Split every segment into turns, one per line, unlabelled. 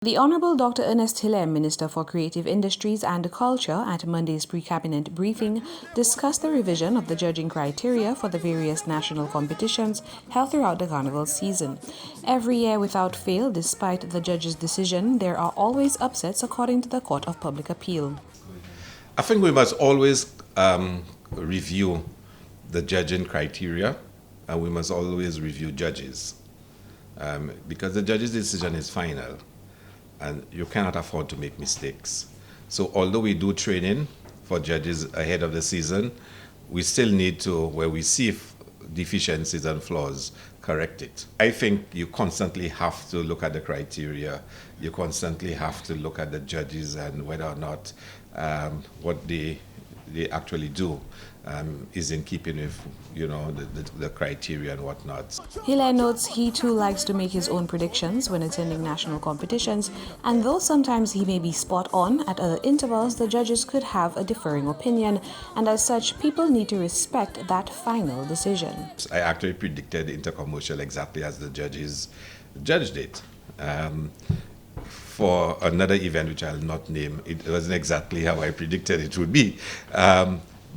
The Honourable Dr. Ernest Hilaire, Minister for Creative Industries and Culture, at Monday's pre-cabinet briefing, discussed the revision of the judging criteria for the various national competitions held throughout the Carnival season. Every year without fail, despite the judge's decision, there are always upsets according to the Court of Public Appeal.
I think we must always review the judging criteria, and we must always review judges, because the judge's decision is final. And you cannot afford to make mistakes. So although we do training for judges ahead of the season, we still need to, where we see deficiencies and flaws, correct it. I think you constantly have to look at the criteria. You constantly have to look at the judges and whether or not what they actually do is in keeping with, the criteria and whatnot.
Hilaire notes he too likes to make his own predictions when attending national competitions, and though sometimes he may be spot on, at other intervals the judges could have a differing opinion, and as such people need to respect that final decision.
I actually predicted Intercommercial exactly as the judges judged it. For another event which I'll not name, it wasn't exactly how I predicted it would be.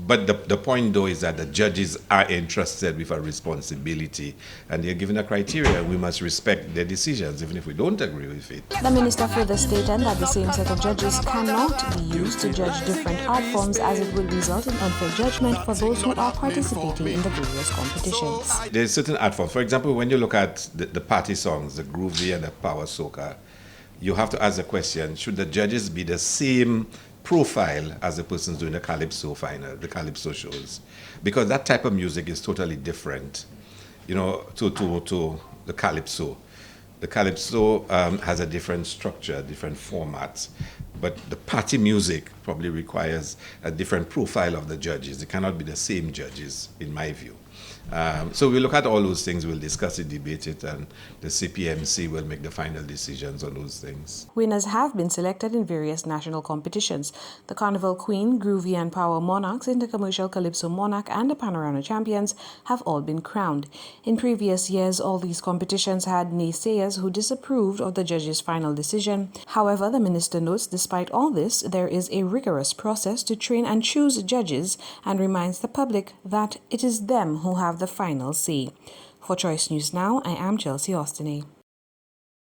But the point, though, is that the judges are entrusted with a responsibility, and they're given a criteria, and we must respect their decisions, even if we don't agree with it.
The minister further stated that the same set of judges cannot be used to judge different art forms, as it will result in unfair judgment for those who are participating in the various competitions.
There's certain art forms. For example, when you look at the party songs, the groovy and the power soca, you have to ask the question, should the judges be the same profile as the persons doing the calypso the calypso shows? Because that type of music is totally different, to the calypso. The calypso has a different structure, different formats, but the party music probably requires a different profile of the judges. It cannot be the same judges, in my view. So we'll look at all those things, we'll discuss it, debate it, and the CPMC will make the final decisions on those things.
Winners have been selected in various national competitions. The Carnival Queen, Groovy and Power Monarchs, Intercommercial Calypso Monarch and the Panorama Champions have all been crowned. In previous years, all these competitions had naysayers who disapproved of the judge's final decision. However, the minister notes despite all this, there is a rigorous process to train and choose judges, and reminds the public that it is them who have the final say. For Choice News Now, I am Chelsea Austinay.